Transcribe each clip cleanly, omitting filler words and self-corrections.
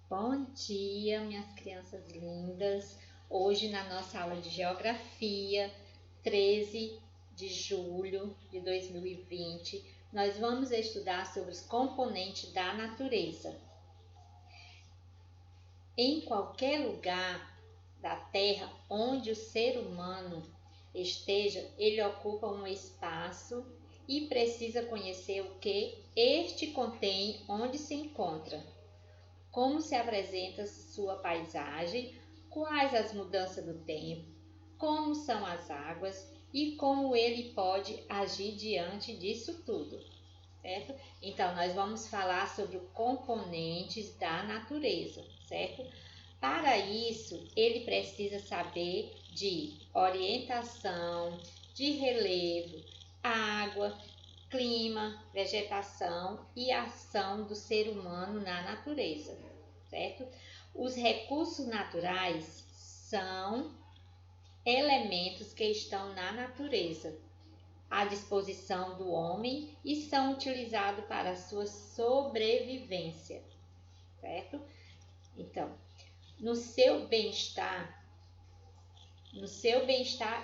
Bom dia, minhas crianças lindas. Hoje, na nossa aula de Geografia, 13 de julho de 2020, nós vamos estudar sobre os componentes da natureza. Em qualquer lugar da Terra onde o ser humano esteja, ele ocupa um espaço e precisa conhecer o que este contém, onde se encontra. Como se apresenta sua paisagem, quais as mudanças do tempo, como são as águas e como ele pode agir diante disso tudo, certo? Então, nós vamos falar sobre os componentes da natureza, certo? Para isso, ele precisa saber de orientação, de relevo, água, clima, vegetação e ação do ser humano na natureza, certo? Os recursos naturais são elementos que estão na natureza, à disposição do homem e são utilizados para a sua sobrevivência, certo? Então, no seu bem-estar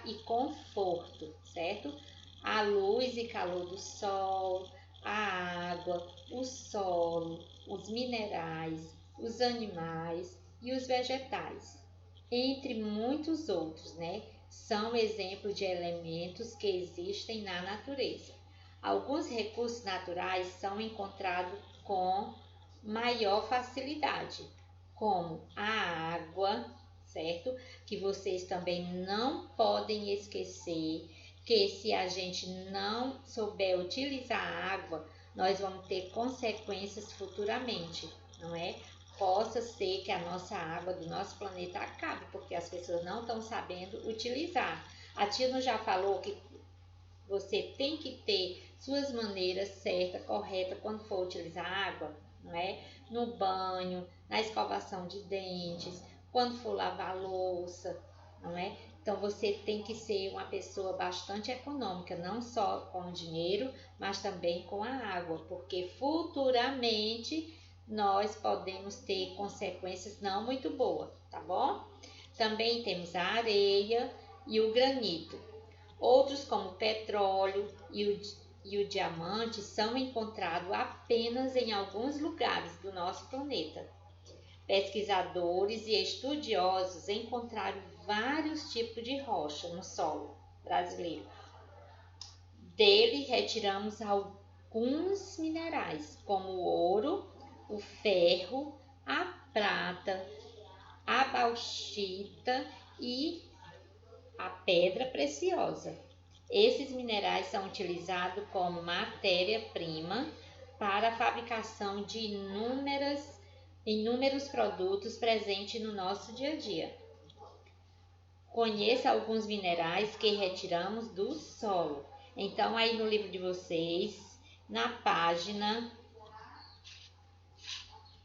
e conforto, certo? A luz e calor do sol, a água, o solo, os minerais, os animais e os vegetais, entre muitos outros, né? São exemplos de elementos que existem na natureza. Alguns recursos naturais são encontrados com maior facilidade, como a água, certo? Que vocês também não podem esquecer que se a gente não souber utilizar a água, nós vamos ter consequências futuramente, não é? Possa ser que a nossa água do nosso planeta acabe, porque as pessoas não estão sabendo utilizar. A tia não já falou que você tem que ter suas maneiras certas, corretas, quando for utilizar a água, não é? No banho, na escovação de dentes, quando for lavar a louça, não é? Então, você tem que ser uma pessoa bastante econômica, não só com o dinheiro, mas também com a água, porque futuramente nós podemos ter consequências não muito boas, tá bom? Também temos a areia e o granito. Outros, como o petróleo e o diamante, são encontrados apenas em alguns lugares do nosso planeta. Pesquisadores e estudiosos encontraram vários tipos de rocha no solo brasileiro. Dele retiramos alguns minerais, como o ouro, o ferro, a prata, a bauxita e a pedra preciosa. Esses minerais são utilizados como matéria-prima para a fabricação de inúmeros produtos presentes no nosso dia a dia. Conheça alguns minerais que retiramos do solo. Então, aí no livro de vocês, na página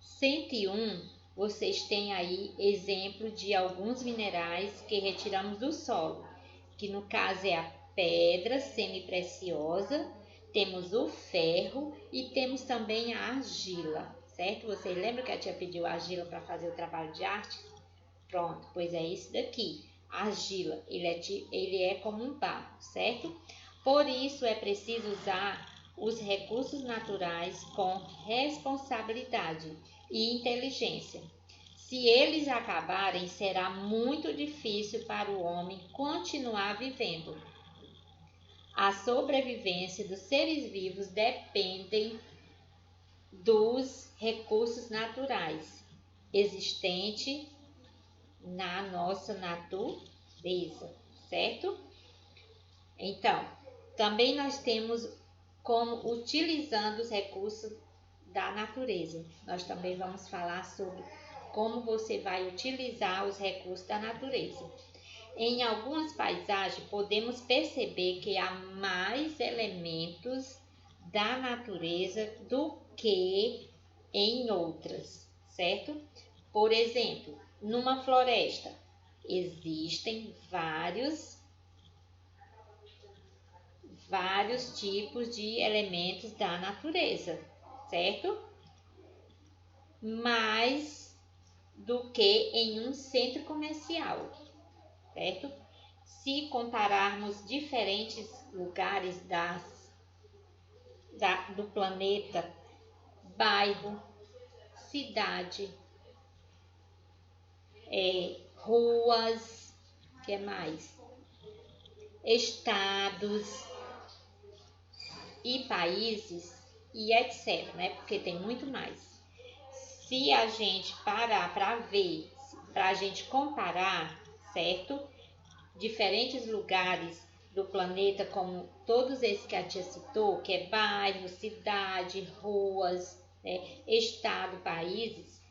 101, vocês têm aí exemplo de alguns minerais que retiramos do solo, que no caso é a pedra semipreciosa, temos o ferro e temos também a argila, certo? Vocês lembram que a tia pediu argila para fazer o trabalho de arte? Pronto, pois é isso daqui. A argila, ele é como um barro, certo? Por isso é preciso usar os recursos naturais com responsabilidade e inteligência. Se eles acabarem, será muito difícil para o homem continuar vivendo. A sobrevivência dos seres vivos depende dos recursos naturais existentes na nossa natureza, certo? Então, também nós temos como utilizando os recursos da natureza. Nós também vamos falar sobre como você vai utilizar os recursos da natureza. Em algumas paisagens, podemos perceber que há mais elementos da natureza do que em outras, certo? Por exemplo, numa floresta, existem vários tipos de elementos da natureza, certo? Mas do que em um centro comercial, certo? Se compararmos diferentes lugares do planeta, bairro, cidade, ruas, que mais? Estados e países e etc, né? Porque tem muito mais. Se a gente parar para ver, para a gente comparar, certo? Diferentes lugares do planeta, como todos esses que a tia citou, que é bairro, cidade, ruas, né? Estado, países,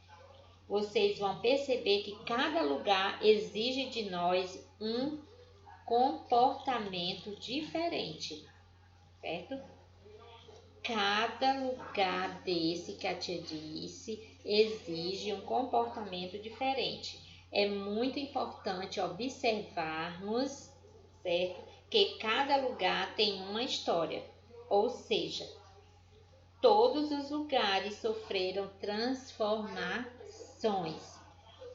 vocês vão perceber que cada lugar exige de nós um comportamento diferente, certo? Cada lugar desse que a tia disse exige um comportamento diferente. É muito importante observarmos, certo? Que cada lugar tem uma história, ou seja, todos os lugares sofreram transformações.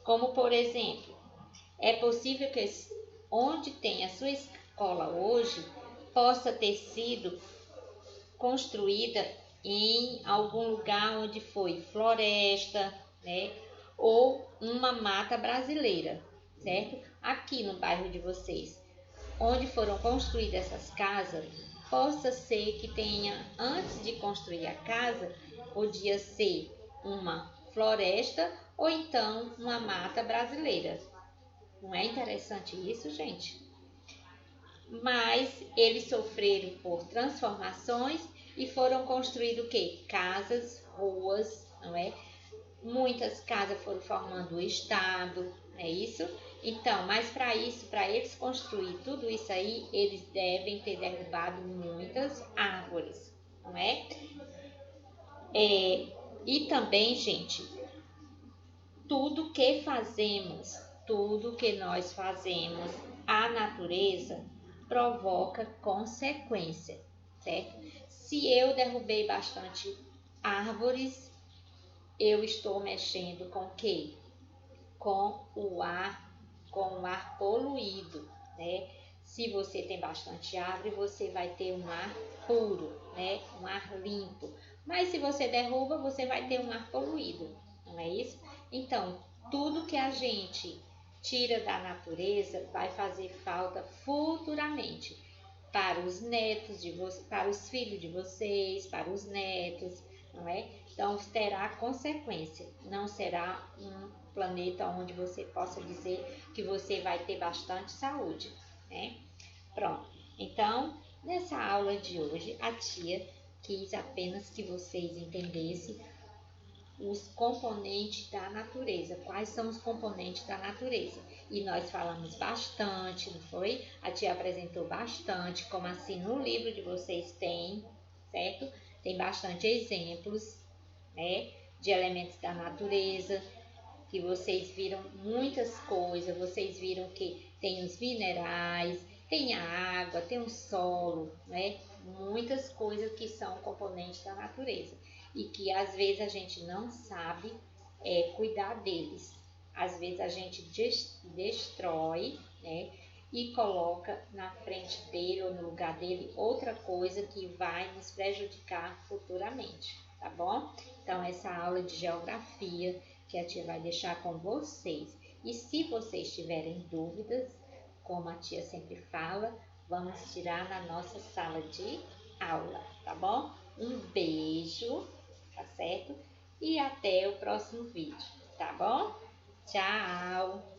Como, por exemplo, é possível que onde tem a sua escola hoje possa ter sido construída em algum lugar onde foi floresta, né? Ou uma mata brasileira, certo? Aqui no bairro de vocês, onde foram construídas essas casas, possa ser que tenha, antes de construir a casa, podia ser uma floresta ou então uma mata brasileira. Não é interessante isso, gente? Mas eles sofreram por transformações e foram construídos o quê? Casas, ruas, não é? Muitas casas foram formando o estado, é isso? Então, mas para isso, para eles construir tudo isso aí, eles devem ter derrubado muitas árvores, não é? E também, gente, tudo que fazemos, tudo que nós fazemos, a natureza provoca consequência, certo? Se eu derrubei bastante árvores, eu estou mexendo com o quê? Com o ar poluído, né? Se você tem bastante árvore, você vai ter um ar puro, né? Um ar limpo. Mas se você derruba, você vai ter um ar poluído, não é isso? Então, tudo que a gente tira da natureza vai fazer falta futuramente para os netos de vocês, para os filhos de vocês, para os netos, não é? Então terá consequência, não será um planeta onde você possa dizer que você vai ter bastante saúde, né? Pronto. Então, nessa aula de hoje, a tia quis apenas que vocês entendessem os componentes da natureza. Quais são os componentes da natureza? E nós falamos bastante, não foi? A tia apresentou bastante, como assim no livro de vocês tem, certo? Tem bastante exemplos, né, de elementos da natureza, que vocês viram muitas coisas, vocês viram que tem os minerais, tem a água, tem o solo, né? Muitas coisas que são componentes da natureza e que às vezes a gente não sabe cuidar deles. Às vezes a gente destrói, né? E coloca na frente dele ou no lugar dele outra coisa que vai nos prejudicar futuramente, tá bom? Então essa aula de geografia que a tia vai deixar com vocês. E se vocês tiverem dúvidas, como a tia sempre fala, vamos tirar na nossa sala de aula, tá bom? Um beijo, tá certo? E até o próximo vídeo, tá bom? Tchau!